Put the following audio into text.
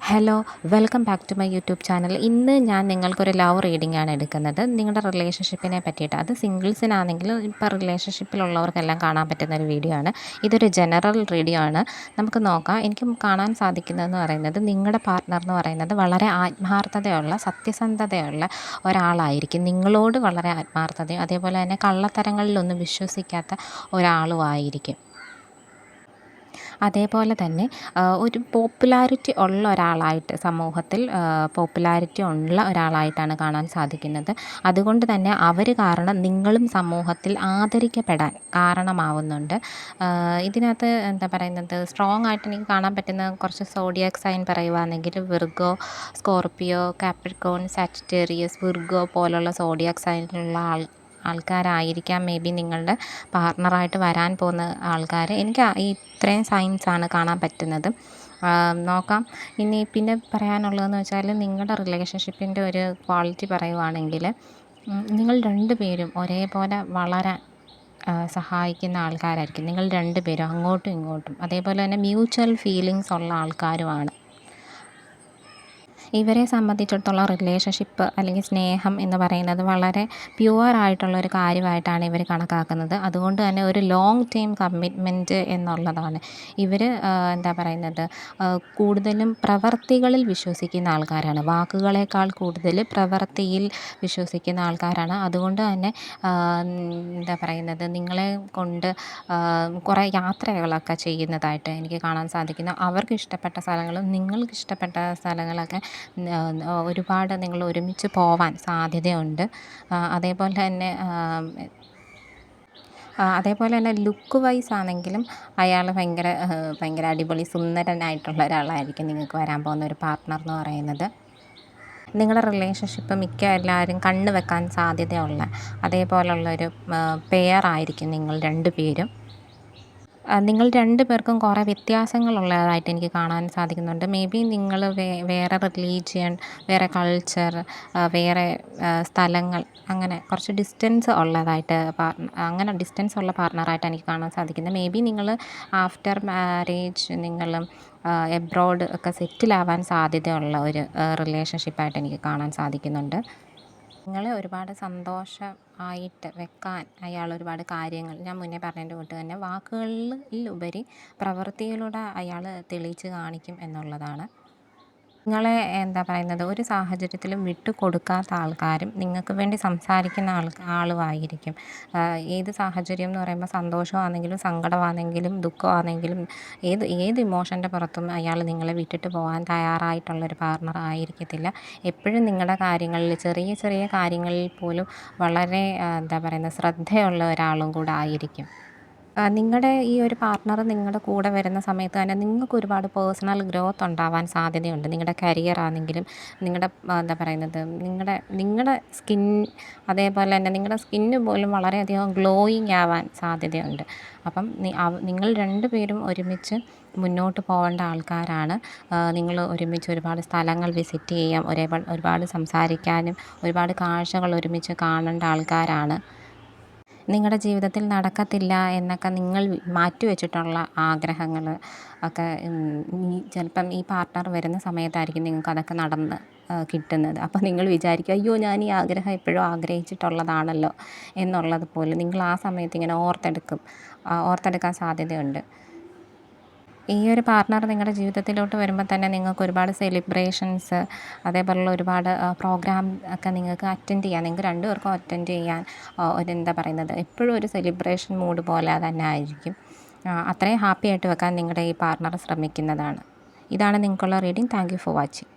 Hello, welcome back to my YouTube channel. ഇന്ന് ഞാൻ നിങ്ങൾക്കൊരു ലവ് റീഡിംഗ് ആണ് എടുക്കുന്നത്. നിങ്ങളുടെ റിലേഷൻഷിപ്പിനെ പറ്റിയിട്ട്. അത് സിംഗിൾസിനാണെങ്കിലും ഇപ്പോൾ റിലേഷൻഷിപ്പിലുള്ളവർക്കെല്ലാം കാണാൻ പറ്റുന്ന ഒരു വീഡിയോ ആണ്. ഇതൊരു ജനറൽ റീഡിയോ ആണ്. നമുക്ക് നോക്കാം. എനിക്ക് കാണാൻ സാധിക്കുന്നതെന്ന് പറയുന്നത് നിങ്ങളുടെ പാർട്ട്ണർ എന്ന് പറയുന്നത് വളരെ ആത്മാർത്ഥതയുള്ള, സത്യസന്ധതയുള്ള ഒരാളായിരിക്കും. നിങ്ങളോട് വളരെ ആത്മാർത്ഥതയും അതേപോലെ തന്നെ കള്ളത്തരങ്ങളിലൊന്നും വിശ്വസിക്കാത്ത ഒരാളും ആയിരിക്കും. അതേപോലെ തന്നെ ഒരു പോപ്പുലാരിറ്റി ഉള്ള ഒരാളായിട്ട് സമൂഹത്തിൽ പോപ്പുലാരിറ്റി ഉള്ള ഒരാളായിട്ടാണ് കാണാൻ സാധിക്കുന്നത്. അതുകൊണ്ട് തന്നെ അവർ കാരണം നിങ്ങളും സമൂഹത്തിൽ ആദരിക്കപ്പെടാൻ കാരണമാവുന്നുണ്ട്. ഇതിനകത്ത് എന്താ പറയുന്നത്, സ്ട്രോങ് ആയിട്ട് എനിക്ക് കാണാൻ പറ്റുന്ന കുറച്ച് സോഡിയാക് സൈൻ പറയുവാണെങ്കിൽ Virgo, Scorpio, Capricorn, Sagittarius, Virgo പോലുള്ള സോഡിയാക് സൈനിലുള്ള ആൾക്കാരായിരിക്കാം മേ ബി നിങ്ങളുടെ പാർട്ട്ണറായിട്ട് വരാൻ പോകുന്ന ആൾക്കാർ. എനിക്ക് ഇത്രയും സൈൻസാണ് കാണാൻ പറ്റുന്നത്. നോക്കാം. ഇനി പിന്നെ പറയാനുള്ളതെന്ന് വെച്ചാൽ നിങ്ങളുടെ റിലേഷൻഷിപ്പിൻ്റെ ഒരു ക്വാളിറ്റി പറയുവാണെങ്കിൽ നിങ്ങൾ രണ്ടുപേരും ഒരേപോലെ വളരാൻ സഹായിക്കുന്ന ആൾക്കാരായിരിക്കും. നിങ്ങൾ രണ്ടുപേരും അങ്ങോട്ടും ഇങ്ങോട്ടും അതേപോലെ തന്നെ മ്യൂച്വൽ ഫീലിങ്സ് ഉള്ള ആൾക്കാരുമാണ്. ഇവരെ സംബന്ധിച്ചിടത്തോളം റിലേഷൻഷിപ്പ് അല്ലെങ്കിൽ സ്നേഹം എന്ന് പറയുന്നത് വളരെ പ്യുവറായിട്ടുള്ളൊരു കാര്യമായിട്ടാണ് ഇവർ കണക്കാക്കുന്നത്. അതുകൊണ്ട് തന്നെ ഒരു ലോങ് ടൈം കമ്മിറ്റ്മെൻറ്റ് എന്നുള്ളതാണ്. ഇവർ എന്താ പറയുന്നത്, കൂടുതലും പ്രവർത്തികളിൽ വിശ്വസിക്കുന്ന ആൾക്കാരാണ്. വാക്കുകളേക്കാൾ കൂടുതൽ പ്രവൃത്തിയിൽ വിശ്വസിക്കുന്ന ആൾക്കാരാണ്. അതുകൊണ്ട് തന്നെ എന്താ പറയുന്നത്, നിങ്ങളെ കൊണ്ട് കുറേ യാത്രകളൊക്കെ ചെയ്യുന്നതായിട്ട് എനിക്ക് കാണാൻ സാധിക്കുന്നു. അവർക്ക് ഇഷ്ടപ്പെട്ട സ്ഥലങ്ങളും നിങ്ങൾക്ക് ഇഷ്ടപ്പെട്ട സ്ഥലങ്ങളൊക്കെ ഒരുപാട് നിങ്ങൾ ഒരുമിച്ച് പോവാൻ സാധ്യതയുണ്ട്. അതേപോലെ തന്നെ ലുക്ക് വൈസ് ആണെങ്കിലും അയാൾ ഭയങ്കര അടിപൊളി സുന്ദരനായിട്ടുള്ള ഒരാളായിരിക്കും നിങ്ങൾക്ക് വരാൻ പോകുന്ന ഒരു പാർട്ട്ണർ എന്ന് പറയുന്നത്. നിങ്ങളുടെ റിലേഷൻഷിപ്പ് മിക്ക എല്ലാവരും കണ്ണ് വെക്കാൻ സാധ്യതയുള്ള അതേപോലുള്ളൊരു പെയറായിരിക്കും നിങ്ങൾ രണ്ടുപേരും. നിങ്ങൾ രണ്ടു പേർക്കും കുറേ വ്യത്യാസങ്ങളുള്ളതായിട്ട് എനിക്ക് കാണാൻ സാധിക്കുന്നുണ്ട്. മേ ബി നിങ്ങൾ വേറെ റിലീജിയൻ, വേറെ കൾച്ചർ, വേറെ സ്ഥലങ്ങൾ, അങ്ങനെ കുറച്ച് ഡിസ്റ്റൻസ് ഉള്ളതായിട്ട് അങ്ങനെ ഡിസ്റ്റൻസ് ഉള്ള പാർട്ട്ണറായിട്ട് എനിക്ക് കാണാൻ സാധിക്കുന്നത്. മേ ബി നിങ്ങൾ ആഫ്റ്റർ മാരേജ് നിങ്ങൾ എബ്രോഡ് ഒക്കെ സെറ്റിലാവാൻ സാധ്യതയുള്ള ഒരു റിലേഷൻഷിപ്പായിട്ട് എനിക്ക് കാണാൻ സാധിക്കുന്നുണ്ട്. നിങ്ങളെ ഒരുപാട് സന്തോഷമായിട്ട് വെക്കാൻ അയാൾ ഒരുപാട് കാര്യങ്ങൾ, ഞാൻ മുന്നേ പറഞ്ഞതിൻ്റെ കൂട്ട് തന്നെ വാക്കുകളിൽ ഉപരി പ്രവൃത്തിയിലൂടെ അയാൾ തെളിയിച്ച് കാണിക്കും എന്നുള്ളതാണ്. നിങ്ങളെ എന്താ പറയുന്നത്, ഒരു സാഹചര്യത്തിലും വിട്ടു കൊടുക്കാത്ത ആൾക്കാരും നിങ്ങൾക്ക് വേണ്ടി സംസാരിക്കുന്ന ആളുമായിരിക്കും. ഏത് സാഹചര്യം എന്ന് പറയുമ്പോൾ സന്തോഷമാണെങ്കിലും സങ്കടമാണെങ്കിലും ദുഃഖമാണെങ്കിലും ഏത് ഇമോഷൻ്റെ പുറത്തും അയാൾ നിങ്ങളെ വിട്ടിട്ട് പോകാൻ തയ്യാറായിട്ടുള്ളൊരു പാർട്ണർ ആയിരിക്കത്തില്ല. എപ്പോഴും നിങ്ങളുടെ കാര്യങ്ങളിൽ ചെറിയ ചെറിയ കാര്യങ്ങളിൽ പോലും വളരെ എന്താ പറയുന്നത് ശ്രദ്ധയുള്ള ഒരാളും കൂടെ ആയിരിക്കും. നിങ്ങളുടെ ഈ ഒരു പാർട്ട്ണർ നിങ്ങളുടെ കൂടെ വരുന്ന സമയത്ത് തന്നെ നിങ്ങൾക്ക് ഒരുപാട് പേഴ്സണൽ ഗ്രോത്ത് ഉണ്ടാവാൻ സാധ്യതയുണ്ട്. നിങ്ങളുടെ കരിയർ ആണെങ്കിലും നിങ്ങളുടെ എന്താ പറയുന്നത്, നിങ്ങളുടെ സ്കിൻ, അതേപോലെ തന്നെ നിങ്ങളുടെ സ്കിന്ന് പോലും വളരെയധികം ഗ്ലോയിങ് ആവാൻ സാധ്യതയുണ്ട്. അപ്പം നിങ്ങൾ രണ്ടുപേരും ഒരുമിച്ച് മുന്നോട്ട് പോകേണ്ട ആൾക്കാരാണ്. നിങ്ങൾ ഒരുമിച്ച് ഒരുപാട് സ്ഥലങ്ങൾ വിസിറ്റ് ചെയ്യാം, ഒരുപാട് സംസാരിക്കാനും ഒരുപാട് കാഴ്ചകൾ ഒരുമിച്ച് കാണേണ്ട ആൾക്കാരാണ്. നിങ്ങളുടെ ജീവിതത്തിൽ നടക്കത്തില്ല എന്നൊക്കെ നിങ്ങൾ മാറ്റിവെച്ചിട്ടുള്ള ആഗ്രഹങ്ങൾ ഒക്കെ ചിലപ്പം ഈ പാർട്ട്ണർ വരുന്ന സമയത്തായിരിക്കും നിങ്ങൾക്ക് അതൊക്കെ നടന്ന് കിട്ടുന്നത്. അപ്പോൾ നിങ്ങൾ വിചാരിക്കും, അയ്യോ ഞാൻ ഈ ആഗ്രഹം എപ്പോഴും ആഗ്രഹിച്ചിട്ടുള്ളതാണല്ലോ എന്നുള്ളത് പോലെ നിങ്ങൾ ആ സമയത്ത് ഇങ്ങനെ ഓർത്തെടുക്കാൻ സാധ്യതയുണ്ട്. ഈ ഒരു പാർട്ട്ണർ നിങ്ങളുടെ ജീവിതത്തിലോട്ട് വരുമ്പോൾ തന്നെ നിങ്ങൾക്ക് ഒരുപാട് സെലിബ്രേഷൻസ്, അതേപോലുള്ള ഒരുപാട് പ്രോഗ്രാം ഒക്കെ നിങ്ങൾക്ക് അറ്റൻഡ് ചെയ്യാൻ, നിങ്ങൾക്ക് രണ്ടുപേർക്കും അറ്റൻഡ് ചെയ്യാൻ എന്താ പറയുന്നത്, എപ്പോഴും ഒരു സെലിബ്രേഷൻ മൂഡ് പോലെ തന്നെ ആയിരിക്കും. അത്രയും ഹാപ്പി ആയിട്ട് വെക്കാൻ നിങ്ങളുടെ ഈ പാർട്ട്ണർ ശ്രമിക്കുന്നതാണ്. ഇതാണ് നിങ്ങൾക്കുള്ള reading. Thank you for watching.